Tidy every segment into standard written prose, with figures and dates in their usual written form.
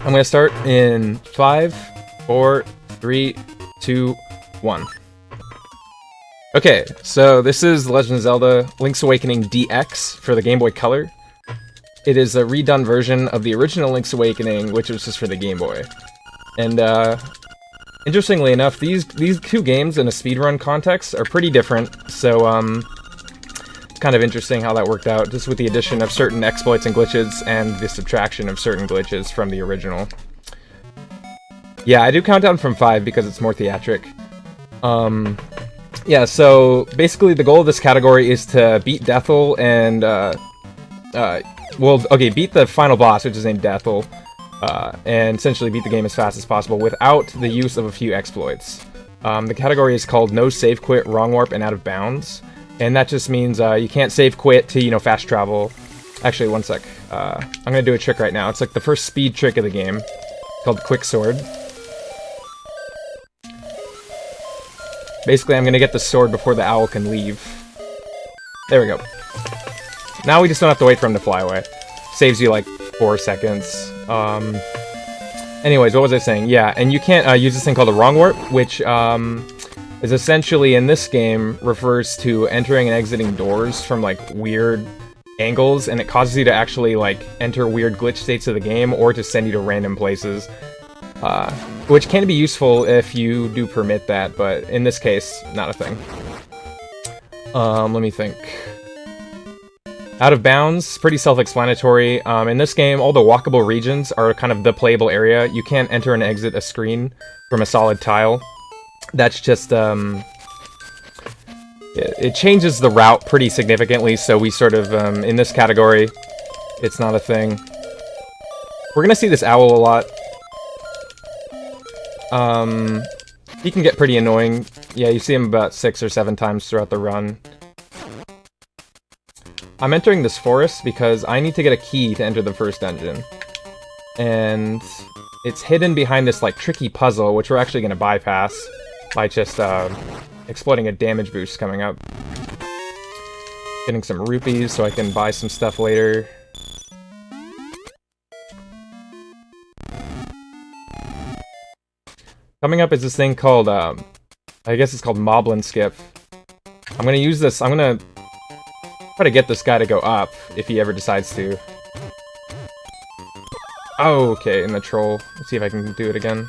I'm gonna start in 5, 4, 3, 2, 1. Okay, so this is Legend of Zelda Link's Awakening DX for the Game Boy Color. It is a redone version of the original Link's Awakening, which was just for the Game Boy. And, interestingly enough, these two games in a speedrun context are pretty different, so, it's kind of interesting how that worked out, just with the addition of certain exploits and glitches, and the subtraction of certain glitches from the original. Yeah, I do count down from 5 because it's more theatric. Yeah, so basically the goal of this category is to beat Deathel and, beat the final boss, which is named Deathel, and essentially beat the game as fast as possible without the use of a few exploits. The category is called No Save Quit, Wrong Warp, and Out of Bounds, and that just means you can't save quit to, fast travel. Actually, one sec. I'm gonna do a trick right now. It's like the first speed trick of the game. It's called Quick Sword. Basically, I'm gonna get the sword before the owl can leave. There we go. Now we just don't have to wait for him to fly away. Saves you like 4 seconds. Anyways, what was I saying? Yeah, and you can't use this thing called the Wrong Warp, which is essentially, in this game, refers to entering and exiting doors from like weird angles, and it causes you to actually like enter weird glitch states of the game, or to send you to random places. Which can be useful if you do permit that, but in this case, not a thing. Let me think. Out of Bounds, pretty self-explanatory. In this game, all the walkable regions are kind of the playable area. You can't enter and exit a screen from a solid tile. That's just, it changes the route pretty significantly, so we sort of, in this category, it's not a thing. We're gonna see this owl a lot. He can get pretty annoying. Yeah, you see him about 6 or 7 times throughout the run. I'm entering this forest because I need to get a key to enter the first dungeon. And it's hidden behind this, like, tricky puzzle, which we're actually gonna bypass by just, exploiting a damage boost coming up. Getting some rupees so I can buy some stuff later. Coming up is this thing called, I guess it's called Moblin Skip. I'm gonna use this, I'm gonna try to get this guy to go up, if he ever decides to. Oh, okay, and the troll. Let's see if I can do it again.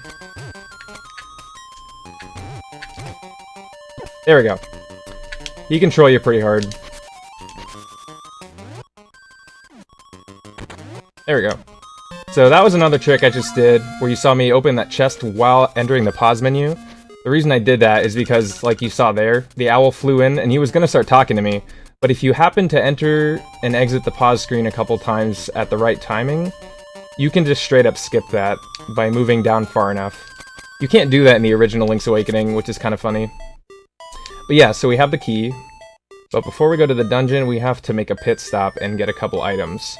There we go. He can troll you pretty hard. There we go. So that was another trick I just did, where you saw me open that chest while entering the pause menu. The reason I did that is because, like you saw there, the owl flew in and he was gonna start talking to me. But if you happen to enter and exit the pause screen a couple times at the right timing, you can just straight up skip that by moving down far enough. You can't do that in the original Link's Awakening, which is kind of funny. But yeah, so we have the key. But before we go to the dungeon, we have to make a pit stop and get a couple items.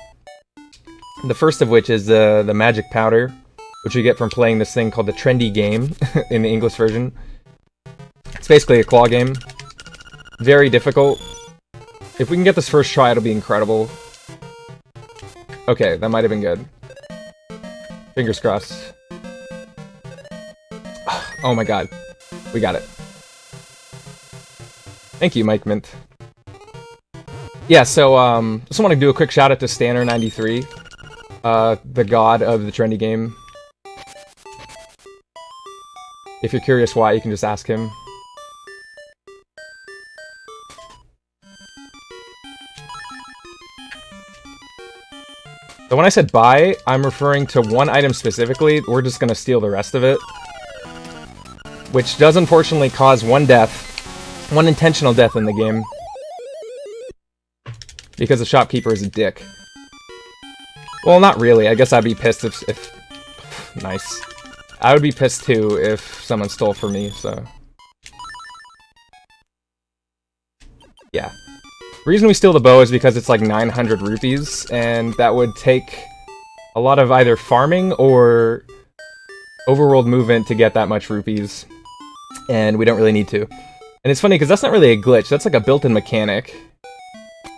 The first of which is the magic powder, which you get from playing this thing called the Trendy Game in the English version. It's basically a claw game. Very difficult. If we can get this first try, it'll be incredible. Okay, that might have been good. Fingers crossed. Oh my god. We got it. Thank you, Mike Mint. Yeah, so, just want to do a quick shout out to Stanner93. The god of the Trendy Game. If you're curious why, you can just ask him. So when I said buy, I'm referring to one item specifically. We're just gonna steal the rest of it. Which does unfortunately cause one death. One intentional death in the game. Because the shopkeeper is a dick. Well, not really. I guess I'd be pissed if... Nice. I would be pissed too if someone stole from me, so... Yeah. The reason we steal the bow is because it's like 900 rupees, and that would take a lot of either farming or overworld movement to get that much rupees. And we don't really need to. And it's funny, because that's not really a glitch, that's like a built-in mechanic.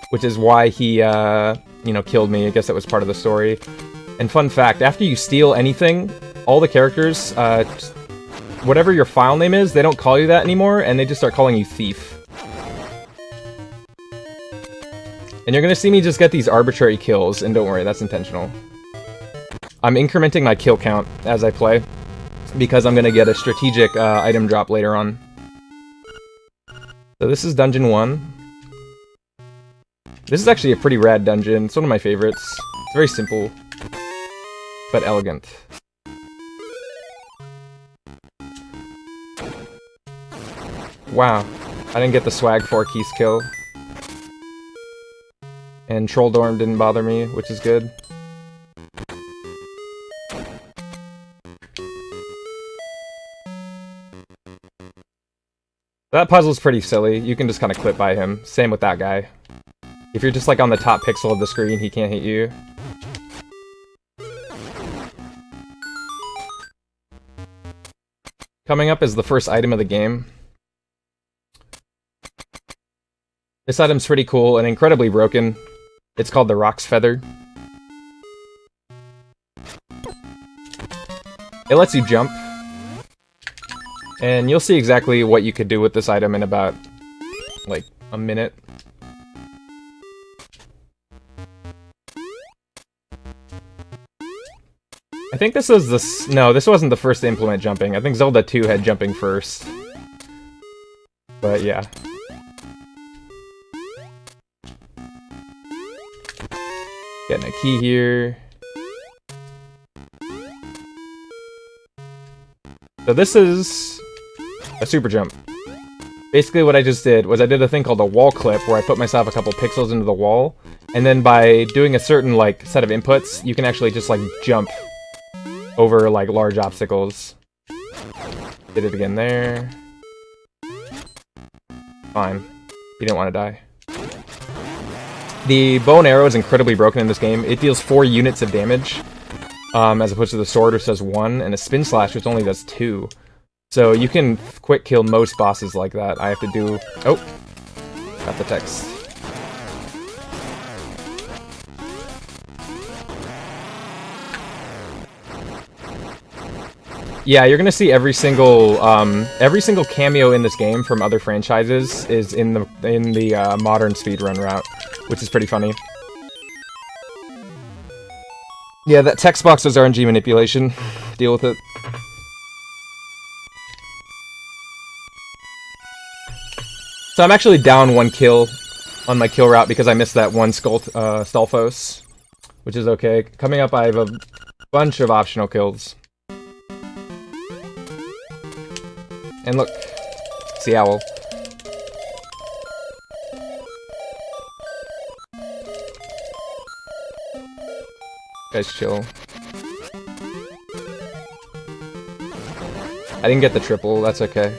Which is why he, you know, killed me. I guess that was part of the story. And fun fact, after you steal anything, all the characters, whatever your file name is, they don't call you that anymore, and they just start calling you Thief. And you're gonna see me just get these arbitrary kills, and don't worry, that's intentional. I'm incrementing my kill count as I play, because I'm gonna get a strategic item drop later on. So this is Dungeon 1. This is actually a pretty rad dungeon. It's one of my favorites. It's very simple, but elegant. Wow, I didn't get the swag 4 keys kill. And Trolldorm didn't bother me, which is good. That puzzle's pretty silly. You can just kind of clip by him. Same with that guy. If you're just like on the top pixel of the screen, he can't hit you. Coming up is the first item of the game. This item's pretty cool and incredibly broken. It's called the Rock's Feather. It lets you jump. And you'll see exactly what you could do with this item in about, like, a minute. I think this was the... No, this wasn't the first to implement jumping. I think Zelda 2 had jumping first. But yeah. Getting a key here. So this is a super jump. Basically what I just did was I did a thing called a wall clip where I put myself a couple pixels into the wall, and then by doing a certain like set of inputs, you can actually just like jump over like large obstacles. Did it again there. Fine. You didn't want to die. The bow and arrow is incredibly broken in this game. It deals 4 units of damage. As opposed to the sword, which does 1, and a spin slash, which only does 2. So you can quick kill most bosses like that. I have to do... Oh! Got the text. Yeah, you're gonna see every single cameo in this game from other franchises is in the modern speedrun route, which is pretty funny. Yeah, that text box was RNG manipulation. Deal with it. So I'm actually down 1 kill on my kill route because I missed that one Stalfos, which is okay. Coming up, I have a bunch of optional kills. And look, it's the owl. Guys, chill. I didn't get the triple, that's okay.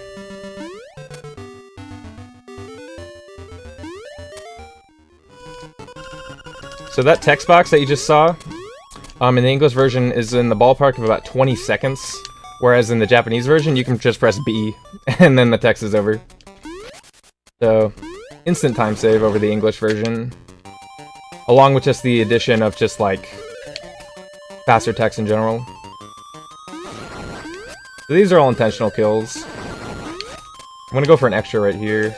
So that text box that you just saw, in the English version is in the ballpark of about 20 seconds, whereas in the Japanese version you can just press B, and then the text is over. So, instant time save over the English version, along with just the addition of just like faster text in general. So these are all intentional kills. I'm gonna go for an extra right here.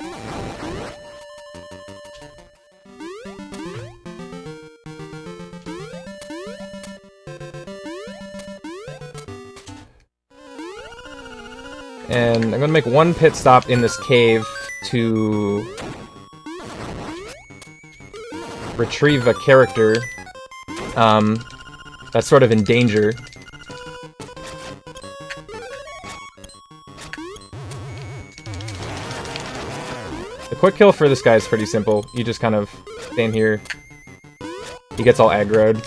And I'm gonna make 1 pit stop in this cave to retrieve a character that's sort of in danger. The quick kill for this guy is pretty simple. You just kind of stand here. He gets all aggroed.